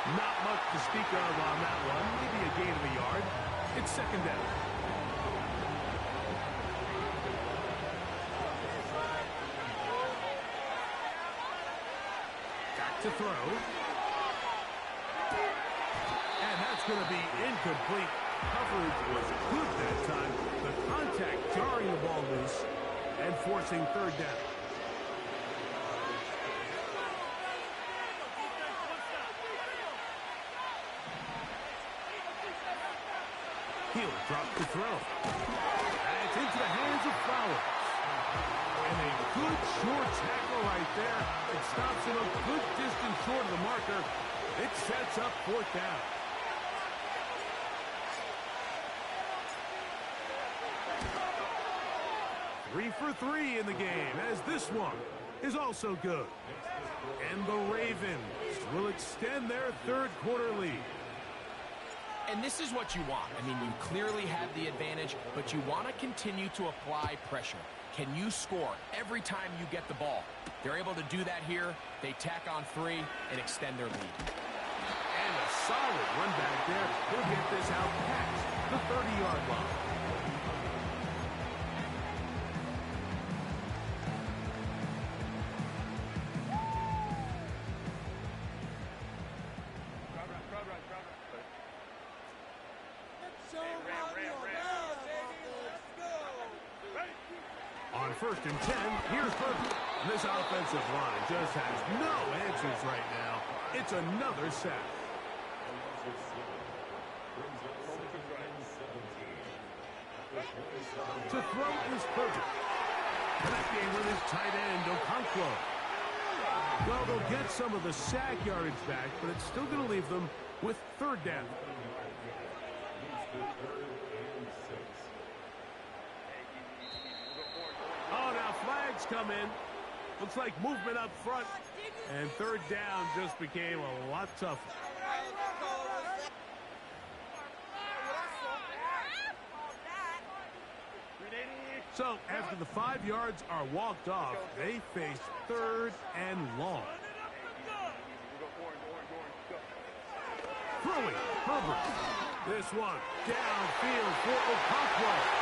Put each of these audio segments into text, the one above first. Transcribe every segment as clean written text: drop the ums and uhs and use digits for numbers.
Not much to speak of on that one. Maybe a gain of a yard. It's second down. Back to throw. And that's going to be incomplete. Coverage was good that time. The contact jarring the ball loose and forcing third down. He'll drop the throw. And it's into the hands of Flowers. And a good short tackle right there. It stops him a good distance short of the marker. It sets up fourth down. Three for three in the game, as this one is also good. And the Ravens will extend their third quarter lead. And this is what you want. I mean, you clearly have the advantage, but you want to continue to apply pressure. Can you score every time you get the ball? They're able to do that here. They tack on 3 and extend their lead. And a solid run back there. He'll get this out past the 30-yard line. On 1st and 10, here's Burton. This offensive line just has no answers right now. It's another sack. To throw is Burton. Connecting with his tight end, Okonkwo. Well, they'll get some of the sack yardage back, but it's still going to leave them with third down. Flags come in. Looks like movement up front. And third down just became a lot tougher. So, after the 5 yards are walked off, they face third and long. Throwing, Herbert. This one downfield for Okonkwo.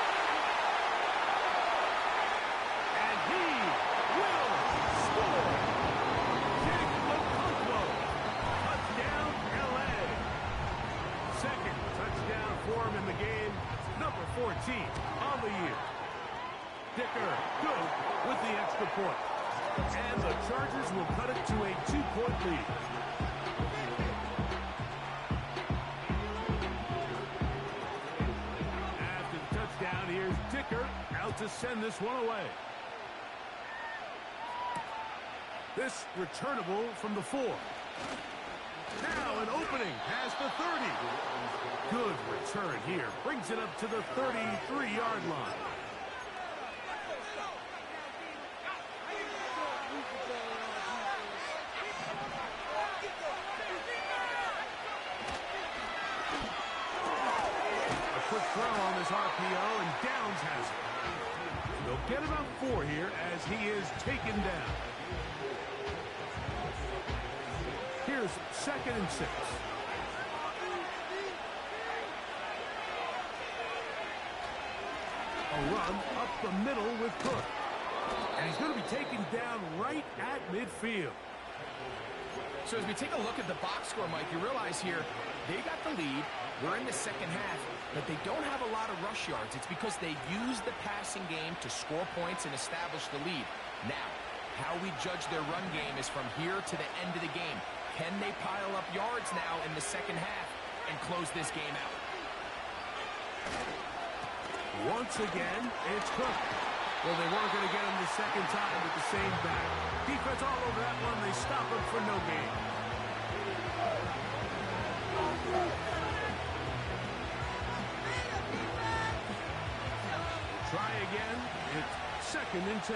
In the game, number 14 on the year. Dicker, good with the extra point. And the Chargers will cut it to a 2-point lead. After the touchdown, here's Dicker out to send this one away. This returnable from the 4. Now an opening past the 30. Good return here. Brings it up to the 33-yard line. A quick throw on this RPO, and Downs has it. They'll get about 4 here as he is taken down. Here's 2nd and 6. A run up the middle with Cook. And he's going to be taken down right at midfield. So as we take a look at the box score, Mike, you realize here they got the lead. We're in the second half, but they don't have a lot of rush yards. It's because they use the passing game to score points and establish the lead. Now, how we judge their run game is from here to the end of the game. Can they pile up yards now in the second half and close this game out? Once again, it's Cook. Well, they weren't going to get him the second time with the same back. Defense all over that one. They stop him for no gain. Try again. It's 2nd and 10.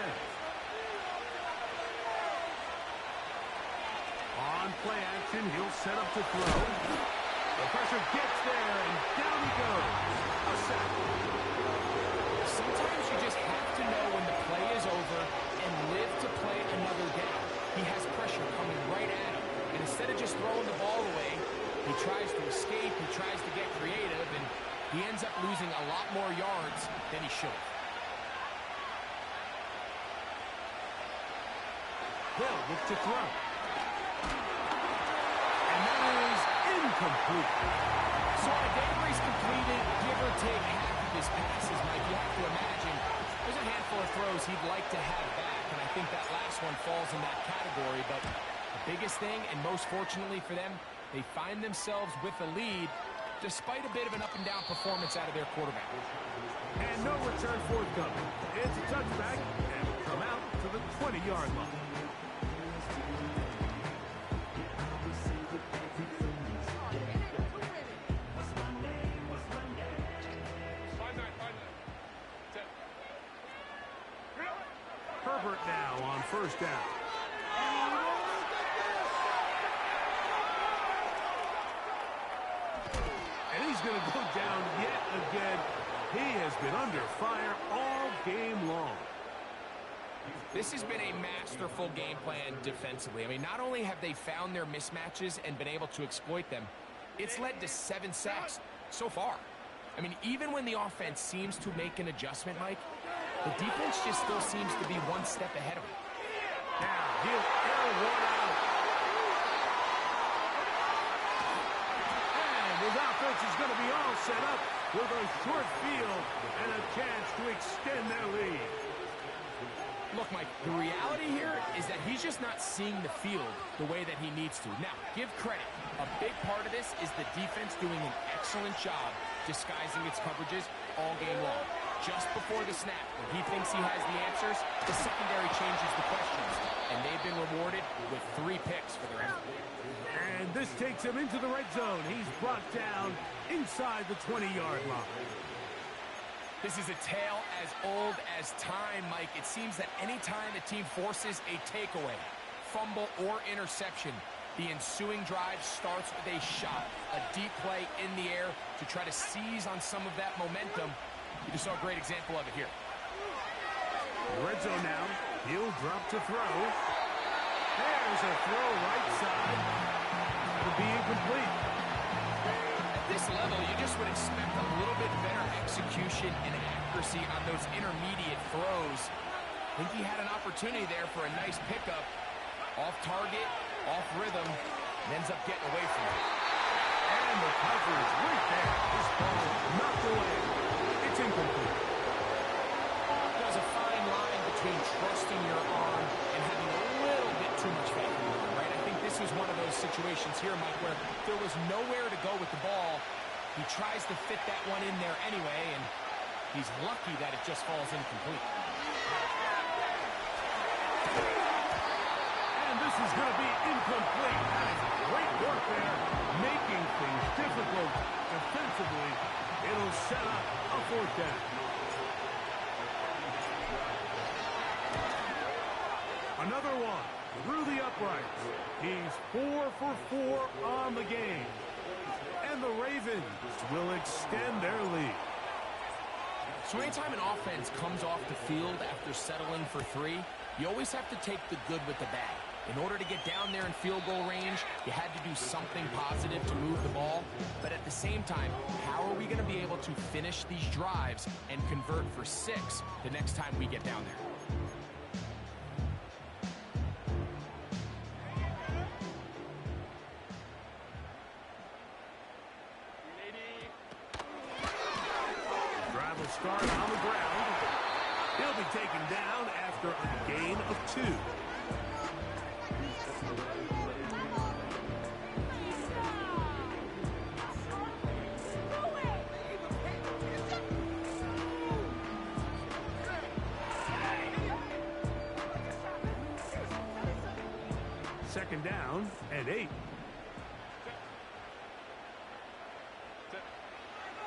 On play action, he'll set up to throw. The pressure gets there, and down he goes. A sack. Sometimes you just have to know when the play is over and live to play another down. He has pressure coming right at him, and as instead of just throwing the ball away, he tries to escape, he tries to get creative, and he ends up losing a lot more yards than he should have. Hill looks to throw. And that is incomplete. So on a day where he's completed, give or take half of his passes, Mike, you have to imagine there's a handful of throws he'd like to have back, and I think that last one falls in that category. But the biggest thing, and most fortunately for them, they find themselves with a lead despite a bit of an up-and-down performance out of their quarterback. And no return forthcoming. It's a touchback, and will come out to the 20-yard line. Herbert now on first down. And he's going to go down yet again. He has been under fire all game long. This has been a masterful game plan defensively. I mean, not only have they found their mismatches and been able to exploit them, it's led to 7 sacks so far. I mean, even when the offense seems to make an adjustment, Mike, the defense just still seems to be one step ahead of it. Now, he'll air one out. And his offense is going to be all set up with a short field and a chance to extend their lead. Look, Mike, the reality here is that he's just not seeing the field the way that he needs to. Now, give credit. A big part of this is the defense doing an excellent job disguising its coverages all game long. Just before the snap, when he thinks he has the answers, the secondary changes the questions, and they've been rewarded with 3 picks for their effort. And this takes him into the red zone. He's brought down inside the 20-yard line. This is a tale as old as time, Mike. It seems that any time a team forces a takeaway, fumble, or interception, the ensuing drive starts with a shot, a deep play in the air to try to seize on some of that momentum. You just saw a great example of it here. Red zone now. He'll drop to throw. There's a throw right side. That'll be incomplete. At this level, you just would expect a little bit better execution and accuracy on those intermediate throws. I think he had an opportunity there for a nice pickup. Off target, off rhythm, and ends up getting away from it. And the coverage right there. This ball knocked away. It's incomplete. There's a fine line between trusting your arm and having a little bit too much faith in your arm, right? I think this was one of those situations here, Mike, where there was nowhere to go with the ball. He tries to fit that one in there anyway, and he's lucky that it just falls incomplete. And this is going to be incomplete. That is great work there, making things difficult defensively. It'll set up a 4th down. Another one through the uprights. He's 4 for 4 on the game. And the Ravens will extend their lead. So anytime an offense comes off the field after settling for 3, you always have to take the good with the bad. In order to get down there in field goal range, you had to do something positive to move the ball. But at the same time, how are we going to be able to finish these drives and convert for 6 the next time we get down there? Drive will start on the ground. He'll be taken down after a gain of 2. Second down and 8.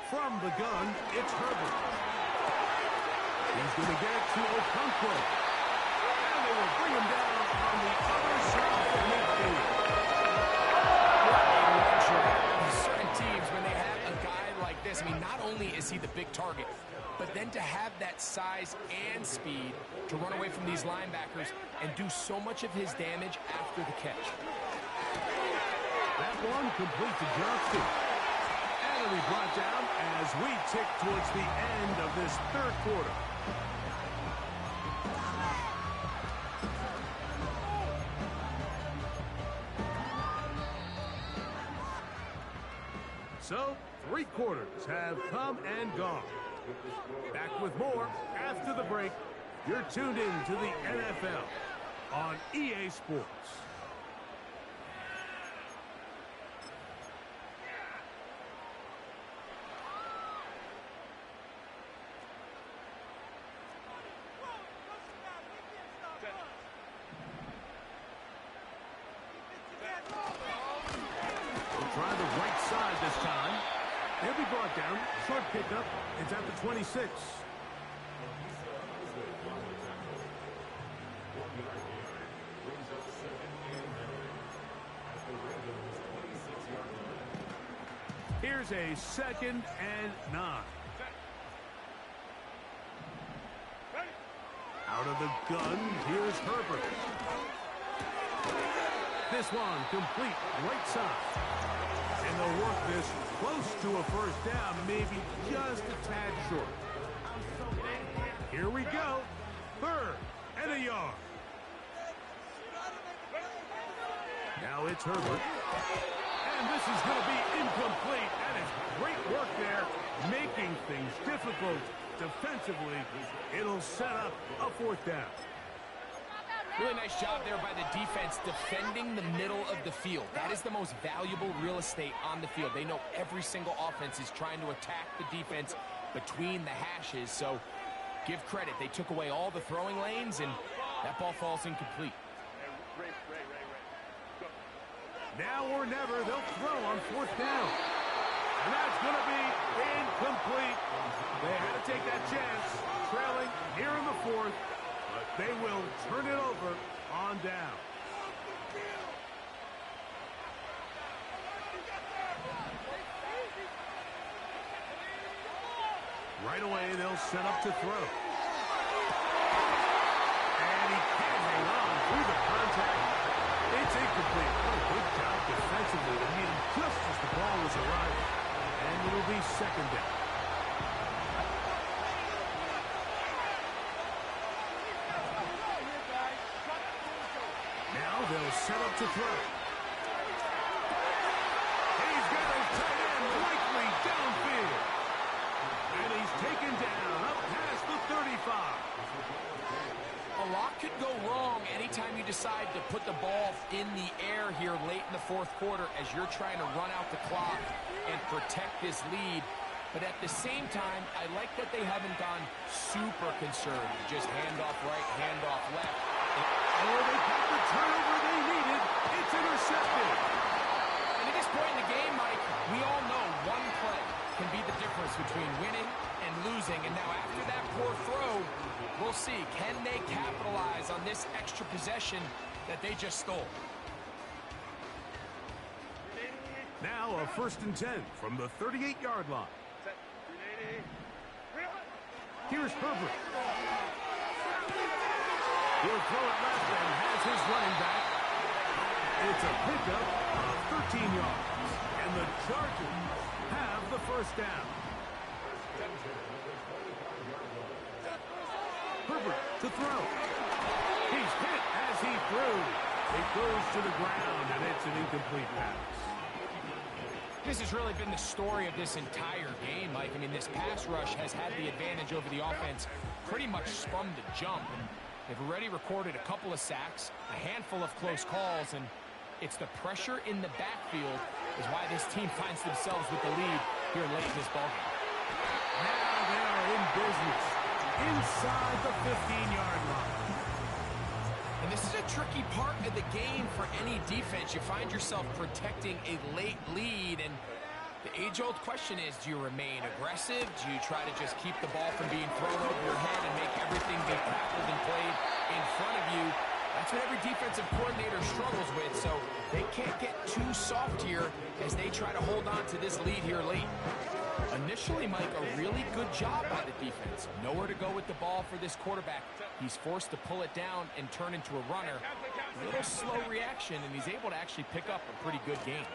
From the gun, it's Herbert. He's going to get it to Okonkwo. And they will bring him down on the other side of midfield. Certain teams, when they have a guy like this, I mean, not only is he the big target, but then to have that size and speed to run away from these linebackers and do so much of his damage after the catch. That one complete to Johnston. And it'll be brought down as we tick towards the end of this third quarter. So, 3 quarters have come and gone. Back with more after the break. You're tuned in to the NFL on EA Sports. Try the right side this time. He'll be brought down. Short pickup. It's at the 26. Here's a 2nd and 9. Out of the gun, here's Herbert. This one complete right side. And they'll work this close to a first down, maybe just a tad short. Here we go. 3rd and a yard. Now it's Herbert. And this is going to be incomplete. That is great work there, making things difficult defensively. It'll set up a 4th down. Really nice job there by the defense defending the middle of the field. That is the most valuable real estate on the field. They know every single offense is trying to attack the defense between the hashes. So give credit. They took away all the throwing lanes, and that ball falls incomplete. Now or never, they'll throw on 4th down. And that's going to be incomplete. They had to take that chance, trailing here in the 4th. But they will turn it over on down. Right away, they'll set up to throw. And he can't hang on through the contact. It's incomplete. What a good job defensively to meet him just as the ball was arriving. And it'll be 2nd down. They'll set up to throw. He's got his tight end likely downfield. And he's taken down up past the 35. A lot could go wrong anytime you decide to put the ball in the air here late in the 4th quarter as you're trying to run out the clock and protect this lead. But at the same time, I like that they haven't gone super conservative. Just handoff right, handoff left. Oh, they got the turnover they needed. It's intercepted. And at this point in the game, Mike, we all know one play can be the difference between winning and losing. And now after that poor throw, we'll see. Can they capitalize on this extra possession that they just stole? Now a 1st and 10 from the 38-yard line. Here's Herbert. He'll throw it left and has his running back. It's a pickup of 13 yards. And the Chargers have the 1st down. Herbert to throw. He's hit as he threw. It goes to the ground, and it's an incomplete pass. This has really been the story of this entire game, Mike. I mean, this pass rush has had the advantage over the offense pretty much from the jump. And they've already recorded a couple of sacks, a handful of close calls, and it's the pressure in the backfield is why this team finds themselves with the lead here late in this ballgame. Now they are in business inside the 15-yard line. And this is a tricky part of the game for any defense. You find yourself protecting a late lead, and the age-old question is, do you remain aggressive? Do you try to just keep the ball from being thrown over your head and make everything be tackled and played in front of you? That's what every defensive coordinator struggles with, so they can't get too soft here as they try to hold on to this lead here late. Initially, Mike, a really good job by the defense. Nowhere to go with the ball for this quarterback. He's forced to pull it down and turn into a runner. A little slow reaction, and he's able to actually pick up a pretty good game.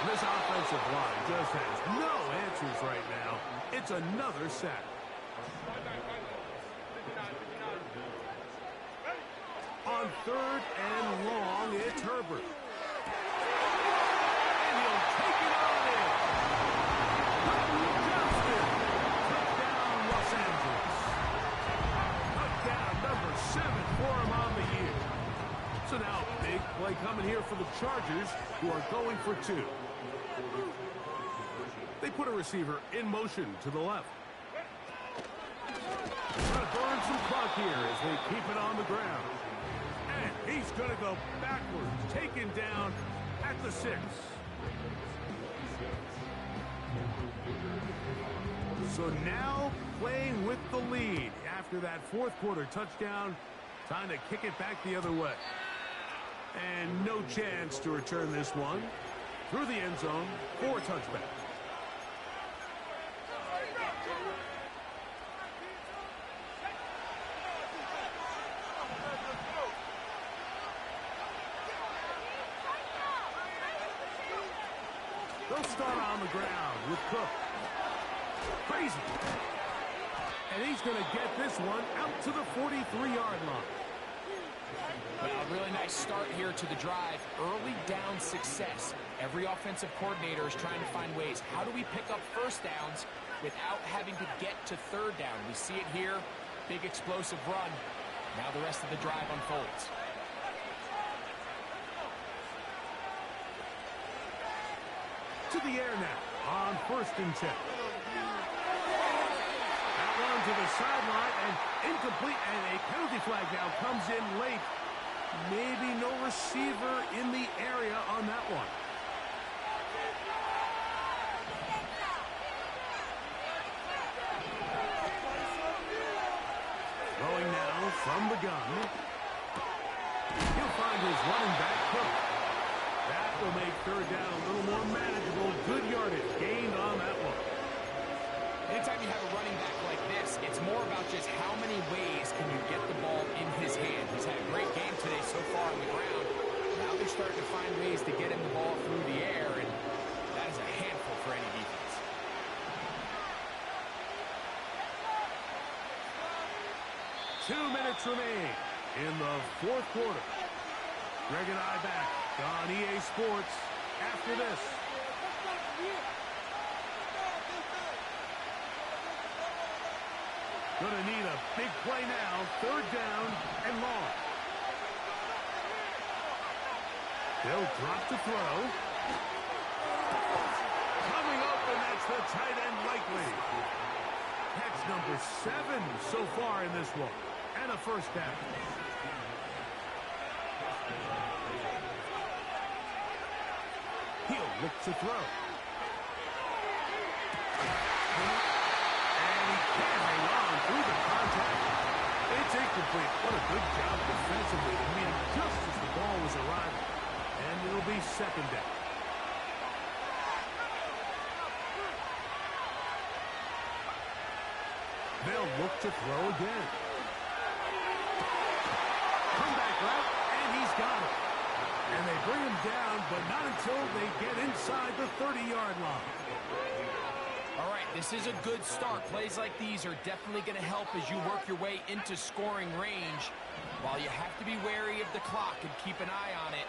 This offensive line just has no answers right now. It's another sack. On 3rd and long, it's Herbert. And he'll take it on in. Johnston. Touchdown, Los Angeles. Touchdown number 7 for him on the year. So now, big play coming here for the Chargers, who are going for 2. They put a receiver in motion to the left. Trying to burn some clock here as they keep it on the ground. And he's going to go backwards, taken down at the 6. So now playing with the lead after that 4th quarter touchdown, time to kick it back the other way. And no chance to return this one through the end zone for a touchback. They'll start on the ground with Cook. Crazy. And he's going to get this one out to the 43-yard line. Well, a really nice start here to the drive. Early down success. Every offensive coordinator is trying to find ways. How do we pick up first downs without having to get to 3rd down? We see it here. Big explosive run. Now the rest of the drive unfolds. To the air now on 1st and 10. That one to the sideline and incomplete, and a penalty flag now comes in late. Maybe no receiver in the area on that one. Throwing now from the gun. He'll find his running back, Cook. That will make 3rd down a little more manageable. Good yardage gained on that one. Anytime you have a running back like this, it's more about just how many ways can you get the ball in his hand. He's had a great game today so far on the ground. Now they're starting to find ways to get him the ball through the air, and that is a handful for any defense. Two minutes remain in the 4th quarter. Greg and I back on EA Sports after this. Gonna need a big play now. 3rd down and long. They'll drop to throw. Coming up, and that's the tight end likely. Catch number 7 so far in this one. And a 1st down. He'll look to throw. And he can't hang on through the contact. It's incomplete. What a good job defensively to meet him just as the ball was arriving. And it'll be 2nd down. They'll look to throw again. Comeback route, and he's got it. And they bring him down, but not until they get inside the 30-yard line. All right, this is a good start. Plays like these are definitely going to help as you work your way into scoring range. While you have to be wary of the clock and keep an eye on it,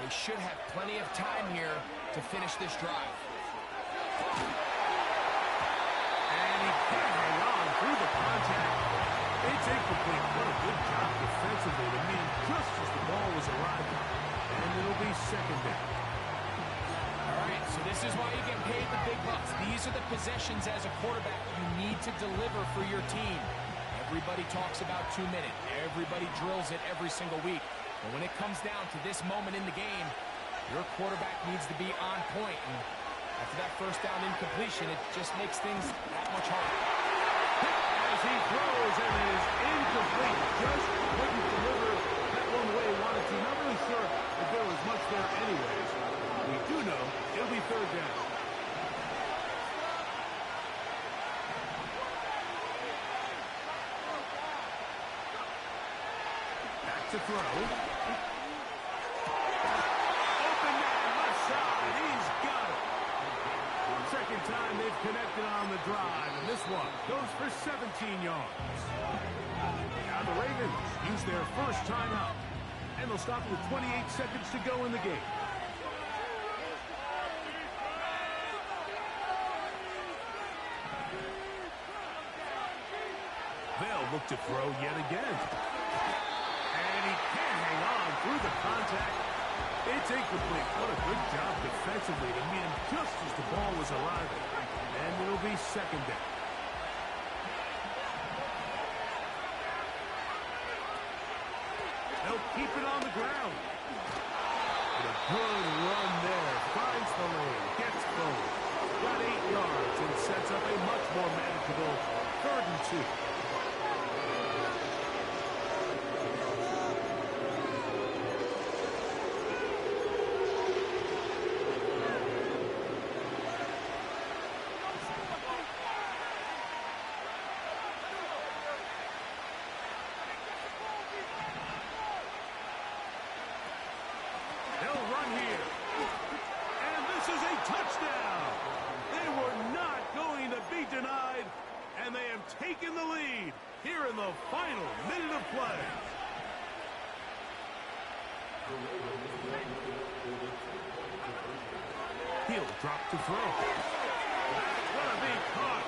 they should have plenty of time here to finish this drive. And he can't hang on through the contact. It's incomplete. What a good job defensively to meet him just as the ball was arriving. And it'll be 2nd down. All right, so this is why you get paid the big bucks. These are the possessions as a quarterback you need to deliver for your team. Everybody talks about 2 minutes. Everybody drills it every single week. But when it comes down to this moment in the game, your quarterback needs to be on point. And after that 1st down incompletion, it just makes things that much harder. As he throws, and it is incomplete. Just couldn't deliver that one the way he wanted to. Not really sure if there was much there anyways. We do know it'll be 3rd down. to throw. Open man, left side. He's got it. Second time they've connected on the drive, and this one goes for 17 yards. Now the Ravens use their first timeout, and they'll stop with 28 seconds to go in the game. They'll look to throw yet again. And he can't hang on through the contact. It's incomplete. What a good job defensively to meet him just as the ball was arriving. And it'll be second down. They'll keep it on the ground. And a good run there. Finds the lane. Gets forward. Got 8 yards and sets up a much more manageable 3rd and 2. Taking the lead here in the final minute of play. He'll drop to throw. What a big caught.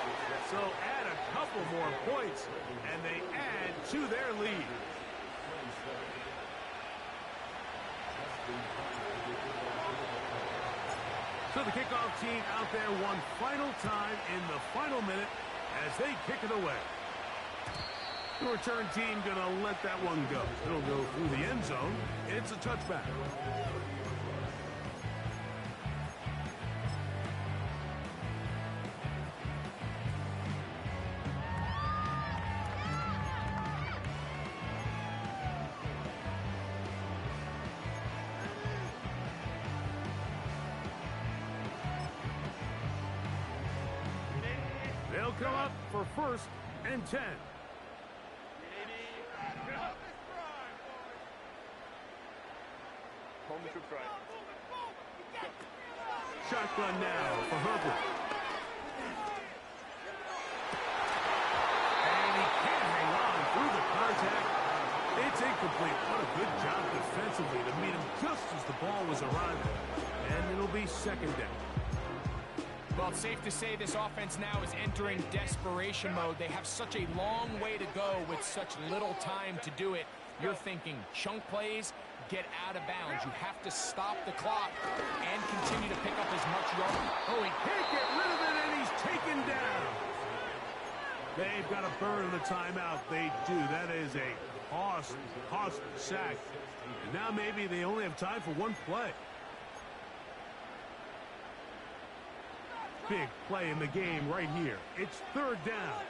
So add a couple more points, and they add to their lead. So the kickoff team out there one final time in the final minute as they kick it away. The return team going to let that one go. It'll go through the end zone. It's a touchback. They'll come up for 1st and 10. Shotgun now for Herbert. And he can't hang on through the contact. It's incomplete. What a good job defensively to meet him just as the ball was arriving. And it'll be second down. Well, it's safe to say this offense now is entering desperation mode. They have such a long way to go with such little time to do it. You're thinking chunk plays, get out of bounds. You have to stop the clock and continue to pick up as much yardage. Oh, he can't get rid of it, and he's taken down. They've got to burn the timeout. They do. That is a costly sack. And now maybe they only have time for one play. Big play in the game right here. It's 3rd down.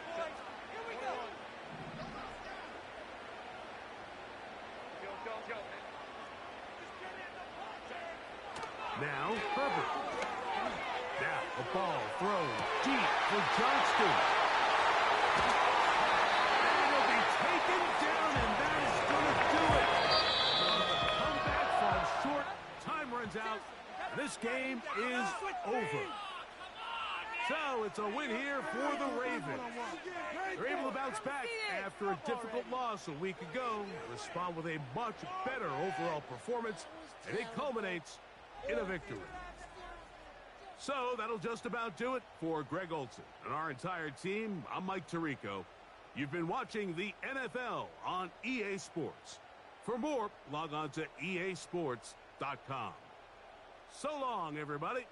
Now, Herbert. Now, the ball thrown deep for Johnston. And it'll be taken down, and that is going to do it. The comeback falls short. Time runs out. This game is over. So it's a win here for the Ravens. They're able to bounce back after a difficult loss a week ago, respond with a much better overall performance, and it culminates in a victory. So that'll just about do it for Greg Olsen and our entire team. I'm Mike Tirico. You've been watching the NFL on EA Sports. For more, log on to easports.com. So long, everybody.